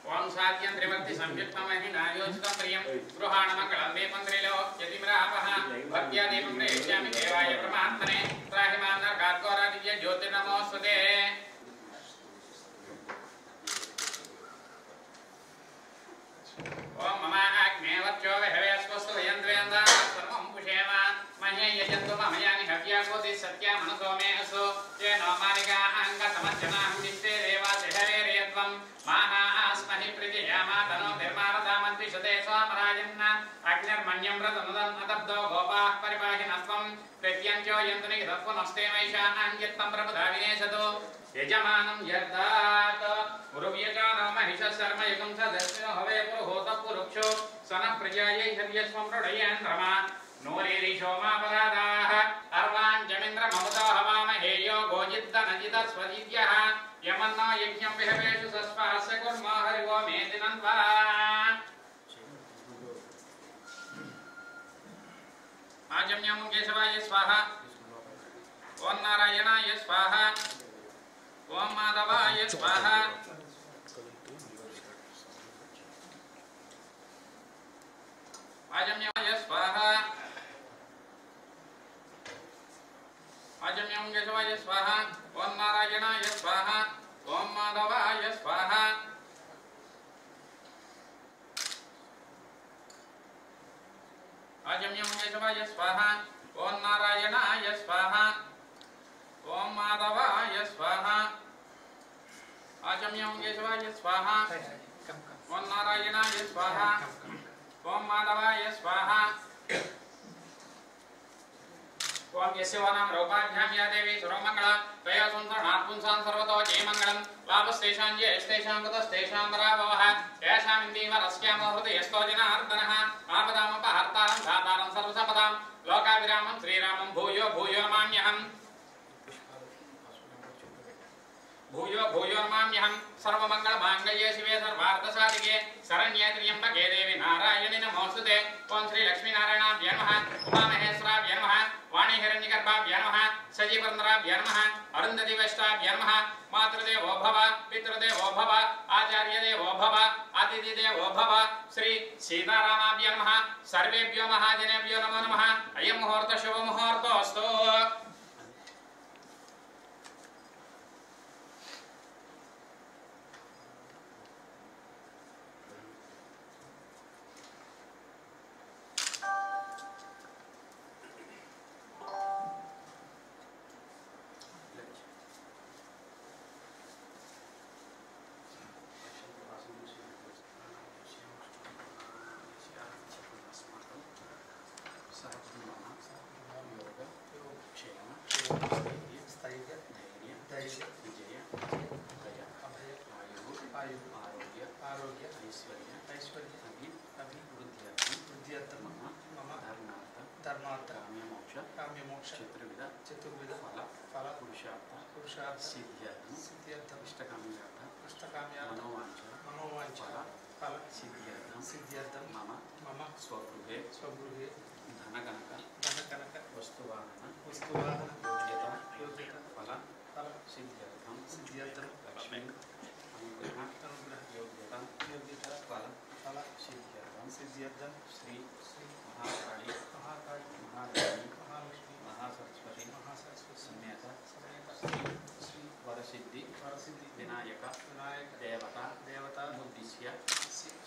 ओम साध्यं त्रिवर्ति संयुक्तमहिनायोजितं प्रियं गृहाणमङ्गलं दीपन्द्रिलो यतिमरापः भक्त्या दीपं प्रेष्यामि देवाय परमात्मने त्राहिमां नरकाद्घोरादिव्य ज्योतिर्नमोऽस्तुते ओम मम अग्नेवच्चो वहवेस्वस्तु यन्त्रेन्द्रा सर्वं पुषेम मह्ये यजन्तु मम यानि हव्याकोति सत्या मनसो मे असो येनो मानिका अङ्गसमज्जनाहं दिष्टे देवासि हरेर्यद्वं माहा अस्महि प्रीतियामा तनो निर्मारदामद्विषते स्वामराजन्न अग्निर्मण्यं व्रतनुदन् अदब्धो गोपाः परिपाहिनस्त्वं प्रत्यञ्चो यन्तु निगतत्वमस्ते मैषा अन्यत्तं प्रबुधा विनेशतु यजमानं यर्दात् उरुव्यजानो महिषः शर्मयुगं स दर्शिनो हवे पुरुहोतः पुरुक्षो सनः प्रजायै हव्यस्वं प्रडयेन्द्रमा नूरिरिषोमापरादाः अर्वाञ्चमिन्द्रममुतो हवामहेयो गोजिद्दनजिदस्वजिद्यः यमन्नो यज्ञं विहवेषु सस्वास्य कुर्मो हरिवो मे दिनन्वा आजम्यं केशवाय स्वाहा ओं नारायणाय स्वाहा ओं माधवाय स्वाहा आजम्याय स्वाहा आजम्यं केशवाय स्वाहा ओं नारायणाय स्वाहा ओं माधवाय स्वाहा आजम्यं केशवाय स्वाहा ओं नारायणाय स्वाहा ओं माधवाय स्वाहा आजम्यं केशवाय स्वाहा ओं नारायणाय स्वाहा ओं माधवाय स्वाहा ओं यस्यवानां रौपाभ्यां या देवी सुरमङ्गला त्वया सुन्दरनाथ पुंसां सर्वतो जयमङ्गलं लाभस्तेषां जयस्तेषां कुतस्तेषां पराभवः येषामिन्दीवरस्यामो हृदयस्थो जनार्दनः आपदामपहर्तारं धातारं सर्वसम्पदां लोकाभिरामं श्रीरामं भूयो भूयो नमाम्यहम् भूयो भूयो नमाम्यहं सर्वमङ्गलमाङ्गल्ये शिवे सर्वार्थसाधिके शरण्ये त्र्यम्बके देवी नारायणि नमोऽस्तुते ओं श्री लक्ष्मीनारायणाभ्य नमः उमामहेश्वराभ्य नमः वाणीहिरण्यगर्भाभ्य नमः सजीवर्णराभ्य नमः अरुन्धतीवैष्ठाभ्य नमः मातृदेवो भव पितृदेवो भव आचार्यदेवो भव अतिथिदेवो भव श्री सीतारामाभ्य नमः सर्वेभ्यो महाजनेभ्यो नमो नमः अयं मुहूर्तः शुभमुहूर्तोऽस्तु चतुर्विध फल पुरुषार्थ सिद्ध्यर्थम इष्टकाम्यार्थ मनोवांछ फल सिद्ध्यर्थम मम स्वगृहे धनकनक वस्तुवाहन योग्यता फल सिद्ध्यर्थम लक्ष्मी अनुग्रह योग्यता फल सिद्ध्यर्थम श्री महाकाली महादेवी महासरस्वती समेत श्री वरसिद्धि विनायक देवता उद्दिश्य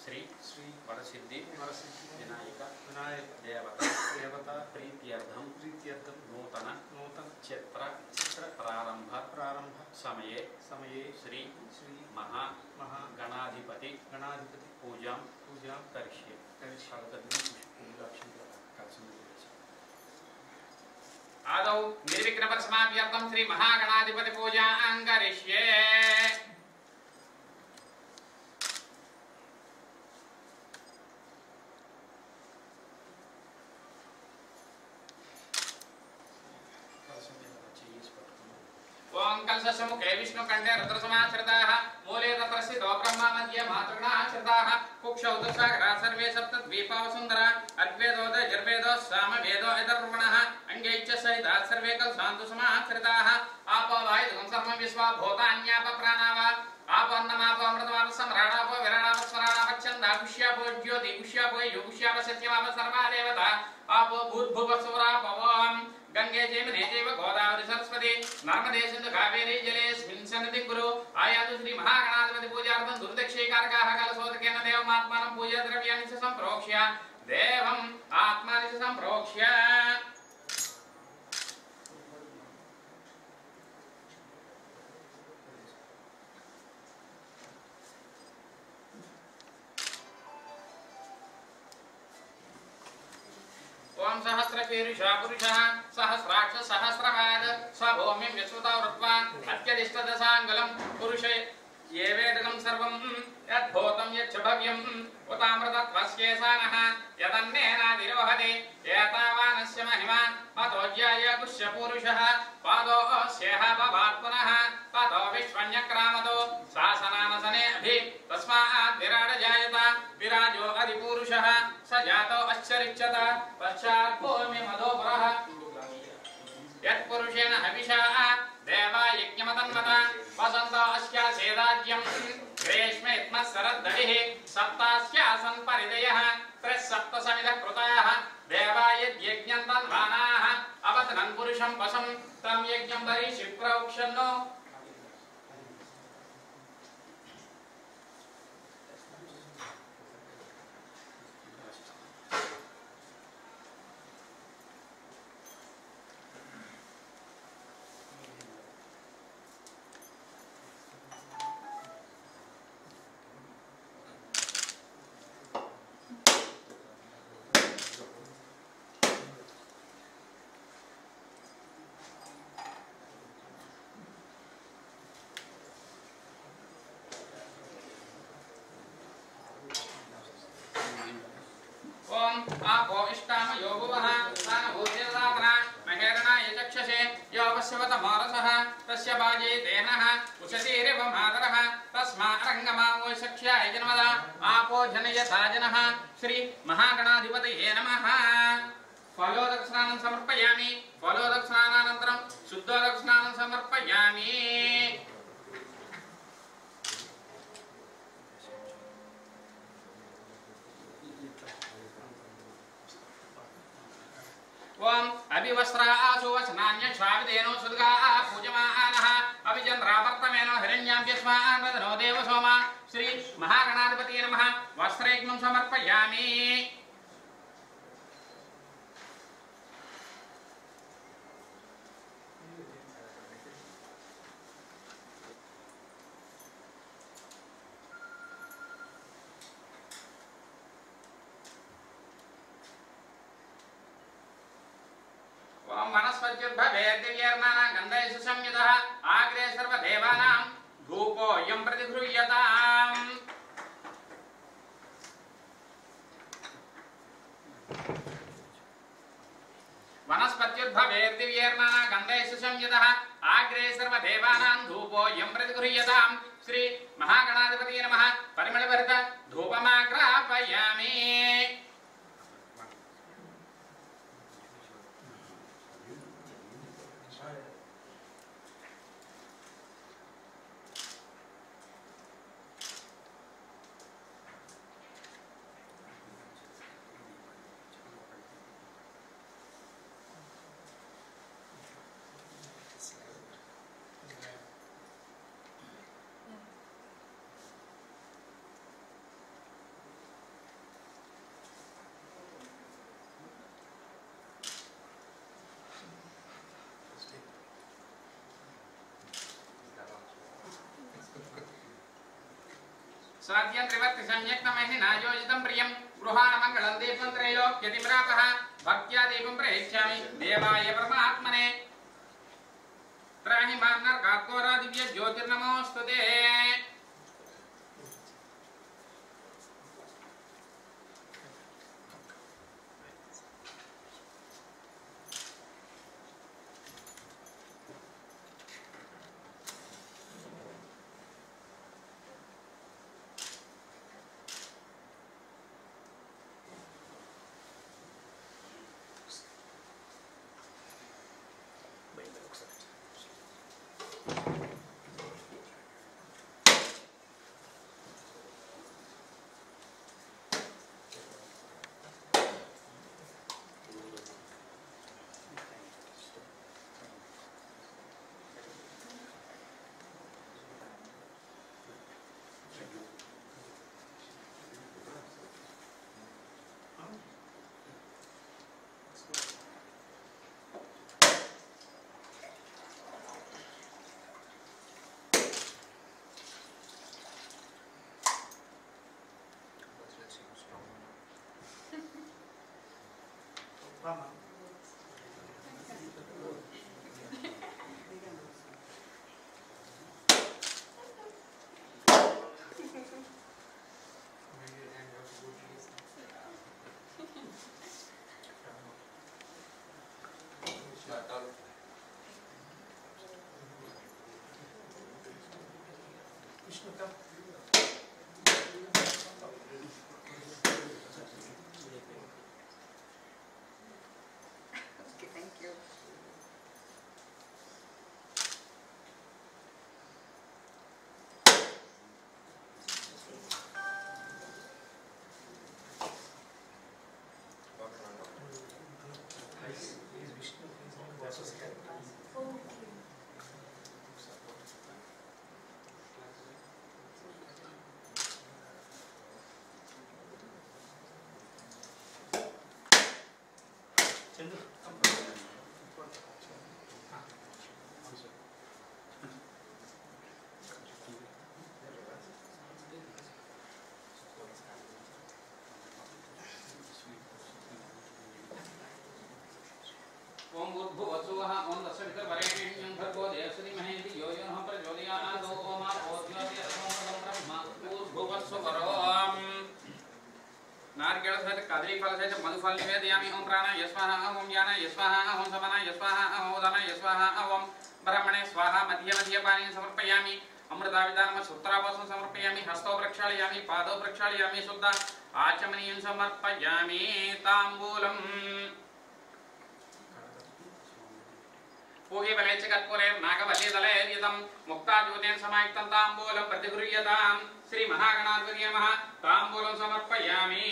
श्री वरसिद्धि विनायक देवता प्रीत्यर्थम नूतन चित्र प्रारंभ समये श्री महागणाधिपति पूजा करिष्ये आदौ निर्विघ्नपरसमाप्त्यर्थं श्री महागणाधिपति पूजा करिष्ये ओं कलशमुखे विष्णुकण्ठे रुद्रसमाश्रिताः मूले तत्रस्थितो ब्रह्मा मध्ये मातृगणाश्रिताः कुक्षौ दशसागरा सर्वे सप्तद्वीपावसुन्दरा अद्वैतोदय जर्वेदो सामवेदो अथर्वणः अंगैश्च सहिताः सर्वे कलशान्तु समाश्रिताः आपो वायुगं सर्वं विश्वा भूतान्याप प्राणावा आपो अन्नमापो अमृतमाप सम्राडापो विराणाप गुष्यापो ज्योति गुष्यापो युष्याप सत्यमाप सर्वा देवता आपो भूर्भुवस्वरा पवम गंगे जयमुने चैव गोदावरी सरस्वती नर्मदे सिंधु कावेरी जलेऽस्मिन् सन्निधिं कुरु आयातु श्री महागणाधिपति पूजार्थं दुर्दक्षैकार्काः कलशोदकेन देवमात्मानं पूजा द्रव्याणि च सम्प्रोक्ष्य देवम् आत्मानि च सम्प्रोक्ष्य ओम सहस्रशीर्षः पुरुषः सहस्राक्ष सहस्रपाद स्वभूमिं विश्रुतौ वृत्वा अत्यदिष्टदशाङ्गलं पुरुषे ये वेदकं सर्वं यद्भूतं यच्च भव्यम् उतामृतत्वस्येषानः यदन्नेनादिरोहते एतावानस्य महिमा अतो ज्याय पुष्यपूरुषः पादोऽस्यः भवात् पुनः ततो विश्वन्यक्रामतो शासनानसने अभि तस्मात् विराड जायत विराजो अधिपूरुषः स जातो अश्चरिच्यत पश्चात् भूमिमधोपुरः यत्पुरुषेण हविषा देवा यज्ञमतन्वत वसन्तो अस्यासेदाज्यं ग्रीष्मेत्मः शरद्दलिः सप्तास्यासन् परिदयः त्रिसप्तसमिधः कृताः देवा यज्ञं तन्वानाः अवतनं पुरुषं वशं तं यज्ञं परिशिप्रोक्षन्नो आपो इष्टाम यो भुवः तानभूतिर्दातना महेरणाय चक्षसे यो वस्यवतमोरसः तस्य बाजे देनः उशतीरिव मातरः तस्मा रङ्गमावो सख्याय जन्मदा आपो जनयथा जनः श्री महागणाधिपतये नमः फलोदकस्नानं समर्पयामि फलोदकस्नानानन्तरं शुद्धोदकस्नानं समर्पयामि ओम अभिवस्त्रा आशुवचनान्य स्वाविदेनो सुदगा पूजमानः अभिचन्द्रावर्तमेनो हिरण्याभ्यस्मान् रदनो देव सोमा श्री महागणाधिपतये नमः वस्त्रयज्ञं समर्पयामि वनस्पत्युद्भवेत् दिव्यर्णानां गन्धैः संयुतः आग्रे सर्वदेवानां धूपोऽयं प्रतिगृह्यताम् वनस्पत्युद्भवेत् दिव्यर्णानां गन्धैः संयुतः आग्रे सर्वदेवानां धूपोऽयं प्रतिगृह्यताम् श्री महागणाधिपतये नमः परिमलभरित धूपमाग्रापयामि स्वाद्यं त्रिवक्ति सम्यक्तमहिना योजितं प्रियं गृहाणमङ्गलं दीपं त्रैलोक्यतिप्रापः भक्त्या दीपं प्रयच्छामि देवाय परमात्मने त्राहि मां नरकात्कोरा दिव्य ज्योतिर्नमोऽस्तुते ओम भूर्भुवस्सुवः ओम तत्सवितुर्वरेण्यं भर्गो देवस्य धीमहि धियो यो नः प्रचोदयात् ओम ओद्योतिरसोमं ब्रह्म भूर्भुवस्सुवरो नारिकेल सहित कदली फल सहित मधु फल निवेदयामि ओम प्राणाय स्वाहा ओम ज्ञानाय स्वाहा ओम समानाय स्वाहा ओम उदानाय स्वाहा ओम ब्रह्मणे स्वाहा मध्ये मध्ये पानीं समर्पयामि अमृताविदानम सूत्रावसं समर्पयामि हस्तौ प्रक्षालयामि पादौ प्रक्षालयामि शुद्ध आचमनीयं समर्पयामि ताम्बूलम् पूहि बले चकत्पुरे नागवल्ली दलेर्यतं मुक्ताज्योतेन समायुक्तं ताम्बूलं प्रतिगृह्यतां श्री महागणाधिपतये नमः ताम्बूलं समर्पयामि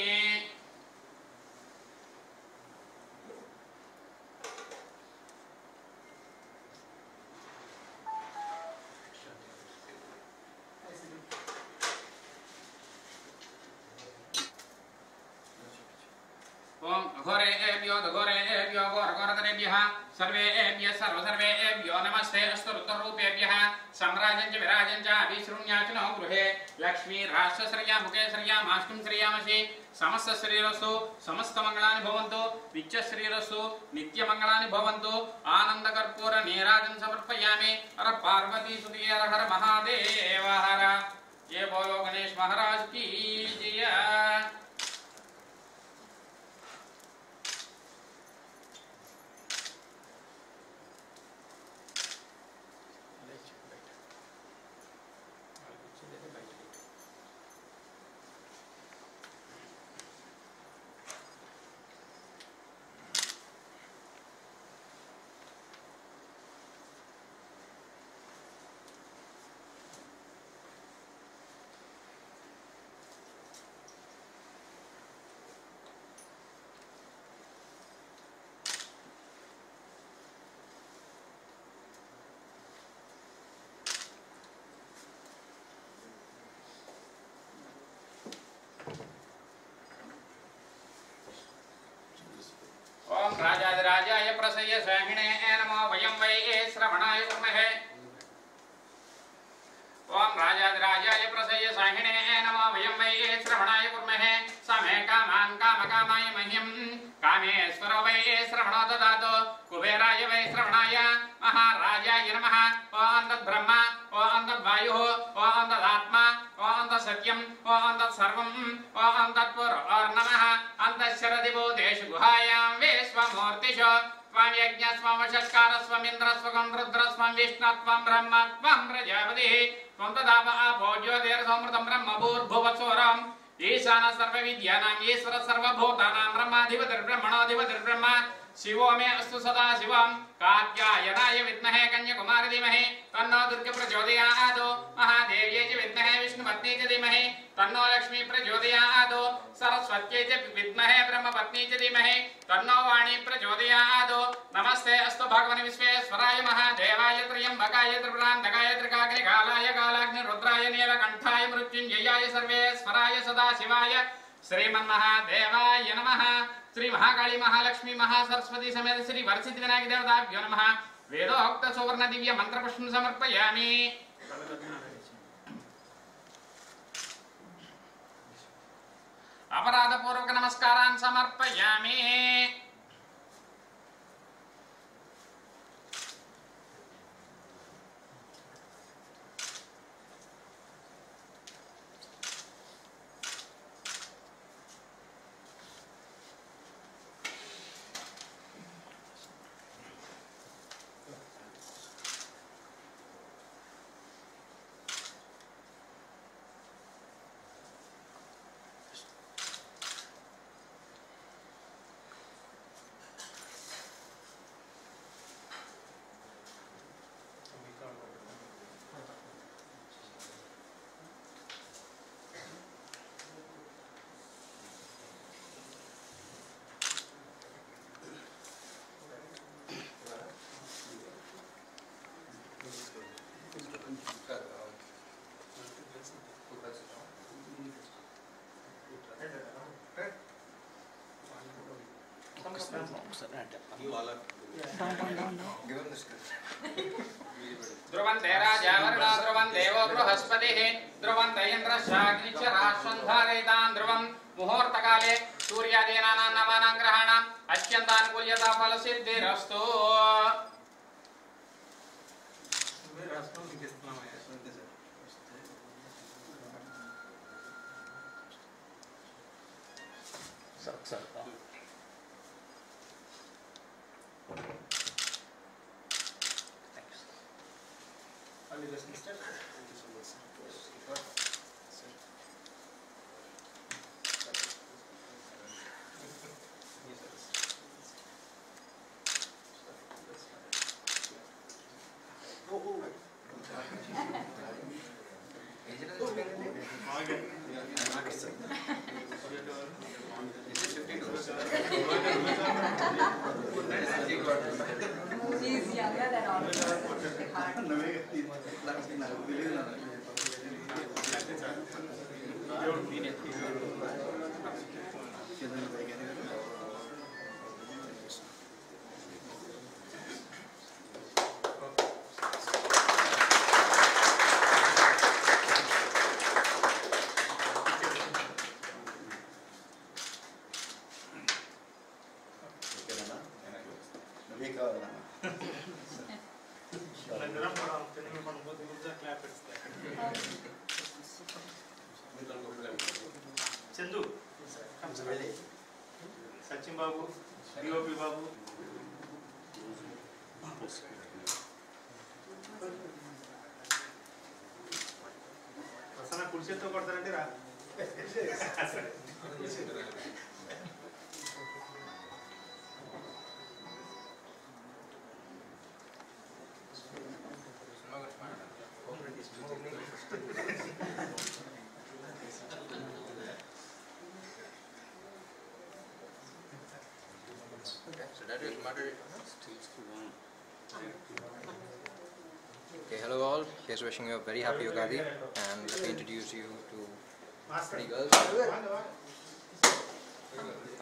ओम घोरेभ्यो घोरेभ्यो घोरघोरतरेभ्यः सर्वेभ्यः सर्वसर्वेभ्यो नमस्ते अस्तु रुद्ररूपेभ्यः सम्राजं च विराजं च अभिशृण्याचनो गृहे लक्ष्मी राष्ट्रश्रिया मुखे श्रिया माष्टुं श्रियामसि समस्त शरीरसु समस्त मंगलानि भवन्तु नित्य शरीरसु नित्य मंगलानि भवन्तु आनंद कर्पूर नीराजं समर्पयामि हर पार्वती सुते हर महादेव हर जय बोलो गणेश महाराज की जय ओम राजाधिराजाय प्रसह्य स्वाहिने नमो वयं वै श्रवणाय कुर्महे ओम राजाधिराजाय प्रसह्य स्वाहिने नमो वयं वै श्रवणाय कुर्महे समे कामान् कामकामाय मह्यं कामेश्वरो वै श्रवणो ददातु कुबेराय वै श्रवणाय महाराजाय नमः ओम तद्ब्रह्मा ओम तद्वायुः ओम तदात्मा ओम तत्सत्यम् ओम तत्सर्वम् ओम तत्पुरुर्नमः अन्तःशरदि भूतेषु गुहायां विश्वमूर्तिषु त्वं यज्ञः त्वं वषट्कारः त्वमिन्द्रः त्वं रुद्रः त्वं विष्णुः त्वं ब्रह्म त्वं प्रजापतिः त्वं तदाप आपो ज्योतिर्समृतं ब्रह्म भूर्भुवस्वरम् ईशानः सर्वविद्यानाम् ईश्वरः सर्वभूतानां ब्रह्माधिपतिर्ब्रह्मणोऽधिपतिर्ब्रह्म शिवो मे अस्तु सदा शिवं कात्यायनाय विद्महे कन्याकुमारी धीमहि तन्नो दुर्गे प्रचोदयात् महादेव्यै च विद्महे विष्णुपत्नी च धीमहि तन्नो लक्ष्मी प्रचोदयात् सरस्वत्यै च विद्महे ब्रह्मपत्नी च धीमहि तन्नो वाणी प्रचोदयात् नमस्ते अस्तु भगवन् विश्वेश्वराय महादेवाय त्र्यम्बकाय त्रिपुरान्तकाय त्रिकाग्निकालाय कालाग्निरुद्राय नीलकण्ठाय मृत्युञ्जयाय सर्वेश्वराय सदाशिवाय श्रीमन्महादेवाय नमः श्री महाकाली महालक्ष्मी महासरस्वती समेत श्री वरसिद्धि विनायक देवताभ्यो नमः वेदोक्त सुवर्ण दिव्य मंत्र पुष्पं समर्पयामि अपराध पूर्वक नमस्कारान् समर्पयामि ध्रुवन्ते राजा वरुणो ध्रुवं देवो बृहस्पतिः ध्रुवन्त इन्द्रश्चाग्निश्च राष्ट्रन्धारयितान् ध्रुवं मुहूर्तकाले सूर्यादीनां नवानां ग्रहाणाम् अत्यन्तानुकूल्यता फलसिद्धिरस्तु। He's younger than all of us. Chandu, Sachin Babu, DOP Babu. Rasana kursi to kortaranti ra. Okay, hello all. Here's wishing you a very happy Ugadi, and let me introduce you to three girls.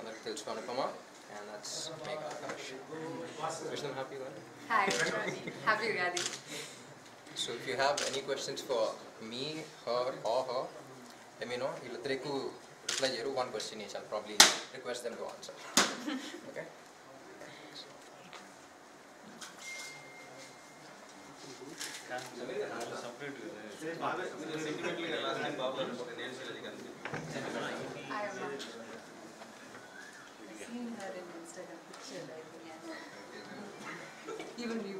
Another Tilsva Anupama, and that's Megha Akash. Wish them happy Ugadi. Hi, happy Ugadi. So if you have any questions for me, her, or her, let me know. You'll reply one question each. I'll probably request them to answer. Okay? I am not. I've seen her in Instagram picture, I think. Even you.